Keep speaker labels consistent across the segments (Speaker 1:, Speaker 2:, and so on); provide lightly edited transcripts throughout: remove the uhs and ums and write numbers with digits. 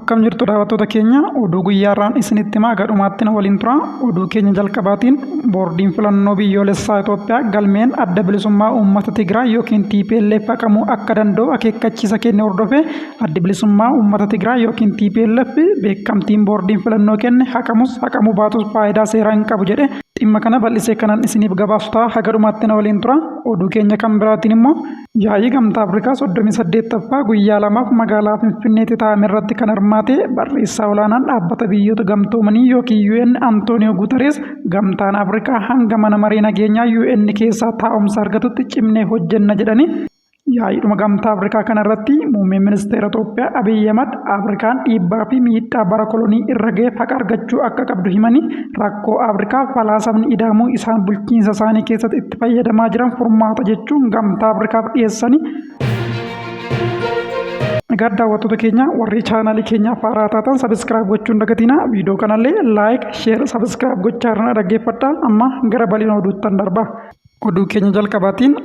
Speaker 1: Akkam jirtu daawwattoota keenya oduu guyyaarraan isinitti himaa gadhumaatti na waliin tura. Oduu keenya jalqabaatiin boordiin filannoo biyyoolessaa Itoophiyaa galmeen adda bilisummaa uummata Tigraay yookiin TPLF haqamuu akka danda'u akeekkachiisa kenne hordofe adda bilisummaa uummata Tigraay yookiin TPLF beekamtiin boordiin filannoo kenne haqamus haqamuu baatus faayidaa seeraa hin qabu jedhe dhimma kana bal'isee kanan isiniif gabaasutaa gadhumaatti na waliin tura. Oduu keenya kan biraatiin immoo yaa'ii gamtaa Afrikaa 38ffaa guyyaa lamaaf magaalaa Finfinneetti taa'ame irratti kan hirmaate barreessaa olaanaan dhaabbata biyyoota gamtoomanii yookiin UN Antooniyoo Guuterees gamtaan Afrikaa hanga mana maree nageenyaa UN keessaa taa'umsa argatutti cimnee hojjenna jedhani. Yaa'iidhuma gamtaa Afrikaa kanarratti muummeen ministeera Itoophiyaa Abiyyi Ahmad Afrikaan dhiibbaa fi miidhaa bara kolonii irra ga'eef haqa argachuu akka qabdu himanii rakkoo Afrikaa falaasafni ida'amuu isaan bulchiinsa isaanii keessatti itti fayyadamaa jiran furmaata jechuun gamtaa Afrikaaf dhiyeessani. Egaa daawwattoota keenya warri chaanaalii keenyaaf haaraa taatan sabiskiraayib gochuun dagatina. Viidiyoo kanallee laayik, sheer, sabiskiraayib gochaa irraa dhaggeeffadhaa. Amma gara bal'ina oduuttan darba. Oduu keenya jalqabaatiin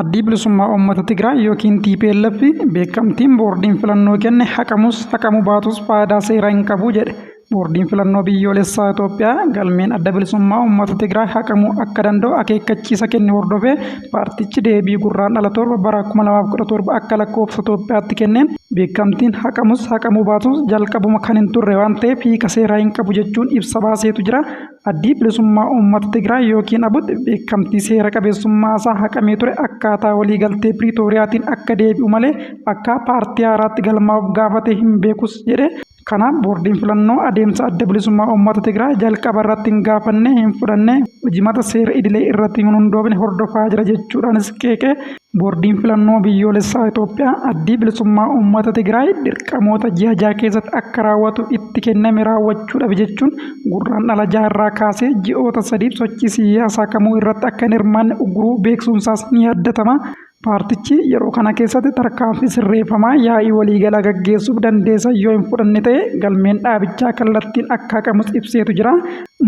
Speaker 1: addi bilisummaa uummata Tigraay yookiin TPLF beekamtiin boordiin filannoo kenne haqamus haqamuu baatus faayidaa seeraa hin qabu jedhe. Boordiin filannoo biyyoolessaa Itoophiyaa galmeen adda bilisummaa uummata Tigraay haqamuu akka danda'u akeekkachiisa kenne hordofee paartichi deebii gurraandhala 7 bara 2017 akka lakkoofsa Itoophiyaatti kenneen beekamtiin haqamus haqamuu baatus jalqabuma kan hin turre waan ta'eef hiika seeraa hin qabu jechuun ibsa baaseetu jira. Addi bilisummaa uummata Tigraay yookiin ABUT beekamtii seera qabeessummaa isaa haqamee ture akkaataa waliigaltee Piriitooriyaatiin akka deebi'u malee akka paartii haaraatti galmaa'uuf gaafate hin beekus jedhe. Kanaaf boordiin filannoo adeemsa adda bilisummaa uummata Tigraay jalqaba irratti hin gaafanne hin fudhanne hojimata seera idilee irratti hin hundoofne hordofaa jira jechuudhaanis qeeqee boordiin filannoo biyyoolessaa Itoophiyaa addi bilisummaa uummata Tigraay dirqamoota ji'a jaha keessatti akka raawwatu itti kenname raawwachuudhaaf jechuun gurraandhala 6 irraa kaasee ji'oota 3 sochii siyaasaa kamuu irratti akka hin hirmaanne ugguruu beeksisuunsaas ni yaadatama. Paartichi yeroo kana keessatti tarkaanfii sirreeffamaa yaa'ii waliigalaa gaggeessuuf dandeessa yoo hin fudhanne ta'e galmeen dhaabichaa kallattiin akka haqamus ibseetu jira.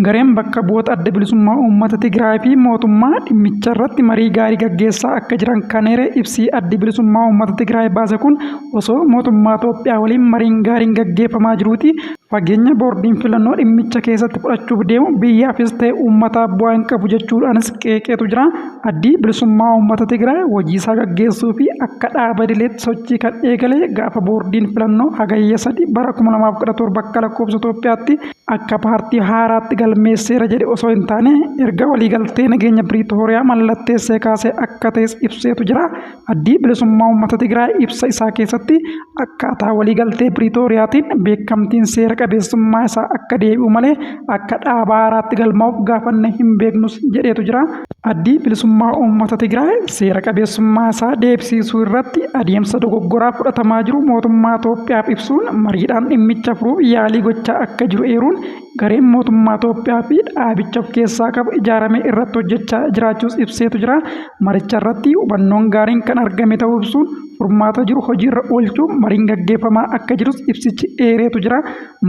Speaker 1: Gareen bakka bu'oota adda bilisummaa uummata Tigraay fi mootummaa dhimmicha irratti marii gaarii gaggeessaa akka jiran kan eere ibsi adda bilisummaa uummata Tigraay baase kun osoo mootummaa Itoophiyaa waliin mariin gaariin gaggeeffamaa jiruuti. Fageenya boordiin filannoo dhimmicha keessatti fudhachuuf deemu biyyaafis ta'e uummataaf bu'aa hin qabu jechuudhaanis qeeqeetu jira. Addi bilisummaa uummata Tigraay hojii isaa gaggeessuu fi akka dhaaba idileetti sochii kan eegale gaafa boordiin filannoo hagayya 3 bara 2017 akka lakkoofsa Itoophiyaatti akka paartii haaraatti galmeesseera jedhe osoo hin taane erga waliigaltee nageenya Piriitooriyaa mallatteessee kaasee akka ta'es ibseetu jira. Addi bilisummaa uummata Tigraay ibsa isaa keessatti akkaataa waliigaltee Piriitooriyaatiin beekamtiin seera qabeessummaa isaa akka deebi'u malee akka dhaaba haaraatti galmaa'uuf gaafanne hin beeknus jedheetu jira. Addi bilisummaa uummata Tigraay seera qabeessummaa isaa deebisisuu irratti adeemsa dogoggoraa fudhatamaa jiru mootummaa Itoophiyaaf ibsuun mariidhaan dhimmicha furuuf yaalii gochaa akka jiru eeruun gareen mootummaa Itoophiyaa fi dhaabicha of keessaa qabu ijaarame irratti hojjechaa jiraachuus ibseetu jira. Maricha irratti hubannoon gaariin kan argame ta'uu ibsuun furmaata jiru hojiirra oolchuun mariin gaggeeffamaa akka jirus ibsichi eereetu jira.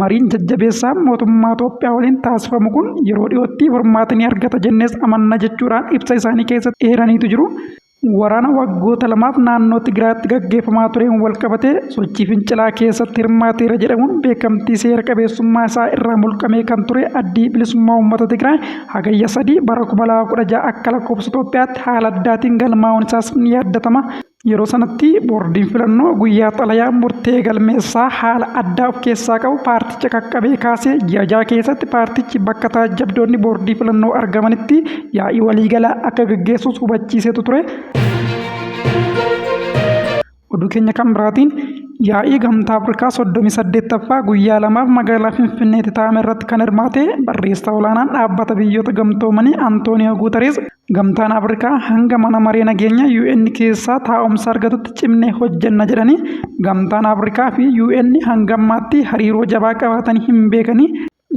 Speaker 1: Mariin jajjabeessaa mootummaa Itoophiyaa waliin taasifamu kun yeroo dhiyootti furmaata ni argata jennees amanna jechuudhaan ibsa isaanii keessatti eeraniitu jiru. Waraana waggoota lamaaf naannoo Tigraayitti gaggeeffamaa tureen walqabatee sochii fincilaa keessatti hirmaateera jedhamuun beekamtii seera qabeessummaa isaa irraa mulqamee kan ture addi bilisummaa uummata Tigraay hagayya 3 bara 2016 akka lakkoofsa Itoophiyaatti haala addaatiin galmaa'uun isaas ni yaadatama. Yeroo sanatti boordiin filannoo guyyaa xalayaa murtee galmeessaa haala addaa of keessaa qabu paarticha qaqqabee kaasee ji'a jaha keessatti paartichi bakka taajjabdoonni boordii filannoo argamanitti yaa'ii waliigalaa akka gaggeessus hubachiisetu ture. Oduu keenya kan biraatiin yaa'ii gamtaa Afrikaa 38ffaa guyyaa lamaaf magaalaa Finfinneetti taa'ame irratti kan hirmaate barreessaa olaanaan dhaabbata biyyoota gamtoomanii Antooniyoo Guuterees gamtaan Afrikaa hanga mana maree nageenyaa UN keessaa taa'umsa argatutti cimnee hojjenna jedhanii gamtaan Afrikaa fi UN hanga ammaatti hariiroo jabaa qabaatanii hin beekanii.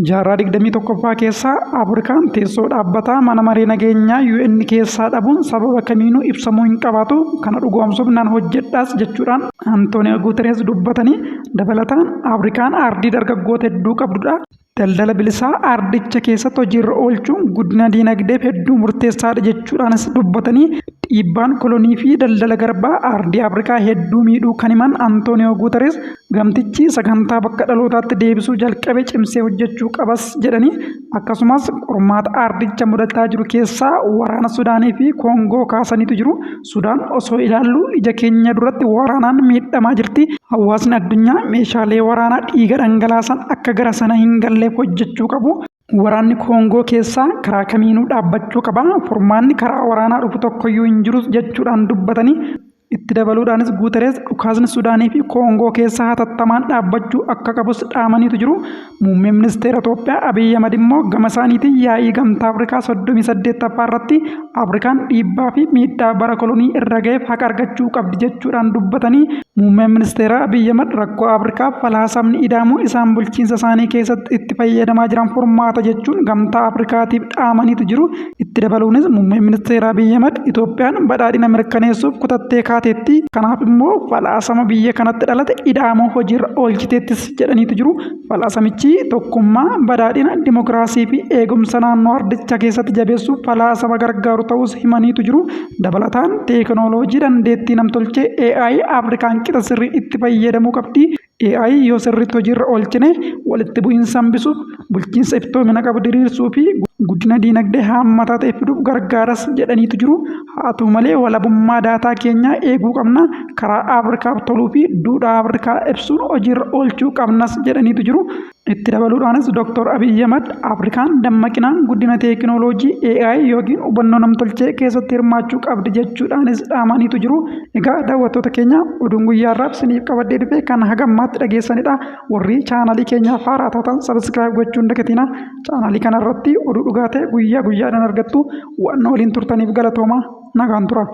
Speaker 1: Jaarraa 21ffaa keessaa Afrikaan teessoo dhaabbataa mana maree nageenyaa UN keessaa dhabuun sababa kamiinuu ibsamuu hin qabaatu kana dhugoomsuuf nan hojjedhaas jechuudhaan Antooniyoo Guuterees dubbatanii dabalataan Afrikaan aardii dargaggoota hedduu qabdudha. Daldala bilisaa ardicha keessatti hojiirra oolchuun guddina diinagdeef hedduu murteessaadha jechuudhaanis dubbatanii dhiibbaan kolonii fi daldala garbaa ardii Afrikaa hedduu miidhuu kan himan Antooniyoo Guuteres gamtichi sagantaa bakka dhalootaatti deebisuu jalqabe cimsee hojjechuu qabas jedhanii akkasumas qormaata ardicha mudataa jiru keessaa waraana Sudaanii fi Koongoo kaasaniitu jiru. Sudaan osoo ilaallu ija keenya duratti waraanaan miidhamaa jirti. Hawaasni addunyaa meeshaalee waraanaa dhiiga dhangalaasan akka gara sana hin galleef hojjechuu qabu. Waraanni Koongoo keessaa karaa kamiinuu dhaabbachuu qaba. Furmaanni karaa waraanaa dhufu tokkoyyuu hin jiru jechuudhaan dubbatanii itti dabaluudhaanis Guuteres dhukaasni Sudaanii fi Koongoo keessaa hatattamaan dhaabbachuu akka qabus dhaamaniitu jiru. Muummeen ministeera Itoophiyaa Abiyyi Ahmad immoo gama isaaniitiin yaa'ii gamtaa Afrikaa 38ffaa irratti Afrikaan dhiibbaa fi miidhaa bara kolonii irra ga'eef haqa argachuu qabdi jechuudhaan dubbatanii muummeen ministeera Abiyyi Ahmad rakkoo Afrikaaf falaasamni ida'amuu isaan bulchiinsa isaanii keessatti itti fayyadamaa jiran furmaata jechuun gamtaa Afrikaatiif dhaamaniitu jiru. Itti dabaluunis muummeen ministeera Abiyyi Ahmad Itoophiyaan badhaadhina mirkaneessuuf kutattee kaateetti kanaaf immoo falaasama biyya kanatti dhalate ida'amuu hojiirra oolchiteettis jedhaniitu jiru. Falaasamichi tokkummaa badhaadhina dimokiraasii fi eegumsa naannoo ardicha keessatti jabeessuuf falaasama gargaaru ta'us himaniitu jiru. Dabalataan teekinooloojii dandeettii namtolchee AI Afrikaan qixa sirrii itti fayyadamuu qabdi. AI yoo sirriitti hojiirra oolchine walitti bu'iinsa hambisuuf bulchiinsa iftoomina qabu diriirsuu fi guddina diinagdee haammataa ta'e fiduuf gargaaras jedhaniitu jiru. Haa ta'u malee walabummaa daataa keenyaa eeguu qabna. Karaa Afrikaaf toluu fi duudhaa Afrikaa ibsuun hojiirra oolchuu qabnas jedhaniitu jiru. Itti dabaluudhaanis Dr. Abiyyi Ahmad Afrikaan dammaqinaan guddina teekinooloojii AI yookiin hubannoo namtolchee keessatti hirmaachuu qabdi jechuudhaanis dhaamaniitu jiru. Egaa daawwattoota keenya oduun guyyaarraaf isiniif qabadhee dhufe kan hagammaatti dhageessanidha. Warri chaanalii keenyaaf haaraa taatan sabiskiraayib gochuun dagatina. Chaanalii kanarratti oduu dhugaa ta'e guyyaa guyyaadhaan argattu waan waliin turtaniif galatooma nagaan tura.